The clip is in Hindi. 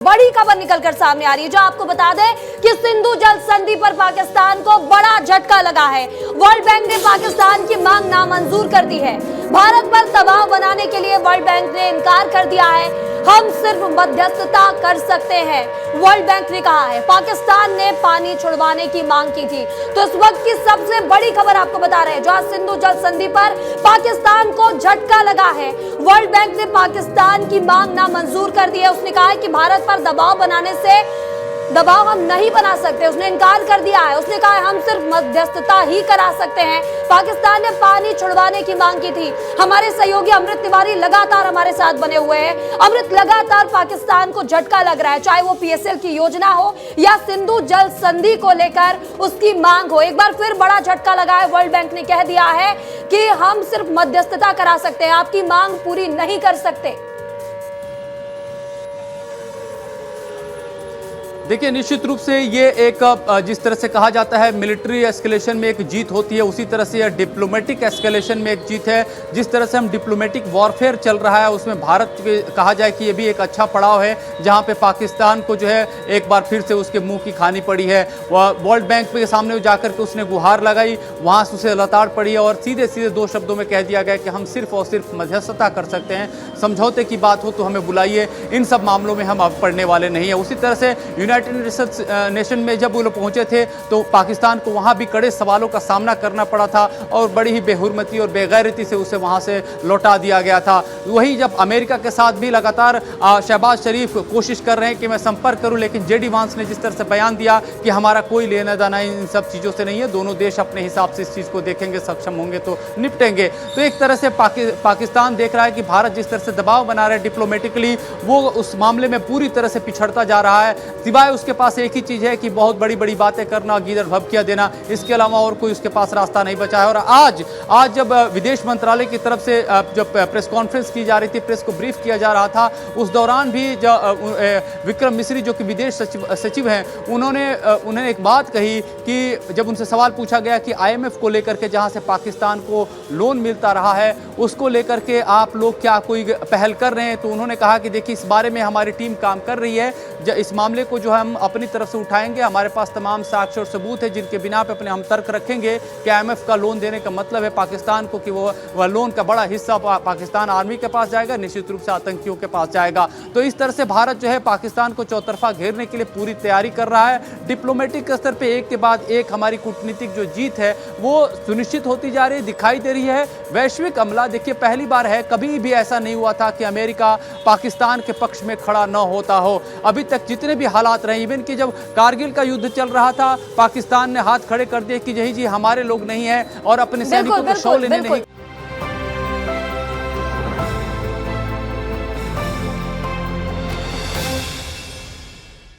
बड़ी खबर निकलकर सामने आ रही है जो आपको बता दें कि सिंधु जल संधि पर पाकिस्तान को बड़ा झटका लगा है। वर्ल्ड बैंक ने पाकिस्तान की मांग नामंजूर कर दी है। भारत पर दबाव बनाने के लिए वर्ल्ड बैंक ने इनकार कर दिया है। हम सिर्फ मध्यस्थता कर सकते हैं, वर्ल्ड बैंक ने कहा है। पाकिस्तान ने पानी छुड़वाने की मांग की थी। तो इस वक्त की सबसे बड़ी खबर आपको बता रहे हैं जहां सिंधु जल संधि पर पाकिस्तान को झटका लगा है। वर्ल्ड बैंक ने पाकिस्तान की मांग नामंजूर कर दी है। उसने कहा है कि भारत पर दबाव बनाने से दबाव हम नहीं बना सकते, उसने इनकार कर दिया है। उसने कहा है हम सिर्फ मध्यस्थता ही करा सकते हैं। पाकिस्तान ने पानी छुड़वाने की मांग की थी। हमारे सहयोगी अमृत तिवारी लगातार हमारे साथ बने हुए हैं। अमृत, लगातार पाकिस्तान को झटका लग रहा है, चाहे वो पीएसएल की योजना हो या सिंधु जल संधि को लेकर उसकी मांग हो। एक बार फिर बड़ा झटका लगा है। वर्ल्ड बैंक ने कह दिया है कि हम सिर्फ मध्यस्थता करा सकते हैं, आपकी मांग पूरी नहीं कर सकते। देखिए, निश्चित रूप से ये एक जिस तरह से कहा जाता है मिलिट्री एस्केलेशन में एक जीत होती है, उसी तरह से यह डिप्लोमेटिक एस्केलेशन में एक जीत है। जिस तरह से हम डिप्लोमेटिक वॉरफेयर चल रहा है उसमें भारत के कहा जाए कि ये भी एक अच्छा पड़ाव है जहां पे पाकिस्तान को जो है एक बार फिर से उसके मुंह की खानी पड़ी है। वर्ल्ड बैंक के सामने जाकर के उसने गुहार लगाई, वहाँ से उसे लताड़ पड़ी और सीधे सीधे दो शब्दों में कह दिया गया कि हम सिर्फ और सिर्फ मध्यस्थता कर सकते हैं, समझौते की बात हो तो हमें बुलाइए, इन सब मामलों में हम अब पढ़ने वाले नहीं हैं। उसी तरह से यूनाइटेड नेशन में जब वो लोग पहुंचे थे तो पाकिस्तान को वहां भी कड़े सवालों का सामना करना पड़ा था और बड़ी ही बेहुरमती और बेगैरती से उसे वहां से लौटा दिया गया था। वहीं जब अमेरिका के साथ भी लगातार शहबाज शरीफ कोशिश कर रहे हैं कि मैं संपर्क करूं, लेकिन जेडी वांस ने जिस तरह से बयान दिया कि हमारा कोई लेना देना इन सब चीज़ों से नहीं है, दोनों देश अपने हिसाब से इस चीज़ को देखेंगे, सक्षम होंगे तो निपटेंगे। तो एक तरह से पाकिस्तान देख रहा है कि भारत जिस तरह से दबाव बना रहा है डिप्लोमेटिकली, वो उस मामले में पूरी तरह से पिछड़ता जा रहा है। सिवाय उसके पास एक ही चीज़ है कि बहुत बड़ी बड़ी बातें करना, गीदड़ भभकियां देना, इसके अलावा और कोई उसके पास रास्ता नहीं बचा है। और आज जब विदेश मंत्रालय की तरफ से जब प्रेस कॉन्फ्रेंस की जा रही थी, प्रेस को ब्रीफ किया जा रहा था, उस दौरान भी विक्रम मिस्री जो कि विदेश सचिव हैं, उन्होंने एक बात कही कि जब उनसे सवाल पूछा गया कि IMF को लेकर के जहां से पाकिस्तान को लोन मिलता रहा है उसको लेकर के आप लोग क्या कोई पहल कर रहे हैं, तो उन्होंने कहा कि देखिए इस बारे में हमारी टीम काम कर रही है, इस मामले को जो हम अपनी तरफ से उठाएंगे, हमारे पास तमाम साक्ष्य और सबूत है जिनके बिना पे अपने हम तर्क रखेंगे कि IMF का लोन देने का मतलब है पाकिस्तान को कि वह लोन का बड़ा हिस्सा पाकिस्तान आर्मी के पास जाएगा, निश्चित रूप से आतंकियों के पास जाएगा। तो इस तरह से भारत जो है पाकिस्तान को चौतरफा घेरने के लिए पूरी तैयारी कर रहा है। डिप्लोमेटिक स्तर पर एक के बाद एक हमारी कूटनीतिक जो जीत है वो सुनिश्चित होती जा रही है, दिखाई दे रही है। वैश्विक अमला देखिए पहली बार है, कभी भी ऐसा नहीं हुआ था कि अमेरिका पाकिस्तान के पक्ष में खड़ा न होता हो। अभी तक जितने भी हालात रहे, इवन कि जब कारगिल का युद्ध चल रहा था पाकिस्तान ने हाथ खड़े कर दिए कि यही जी हमारे लोग नहीं है और अपने सैनिकों को शो लेने नहीं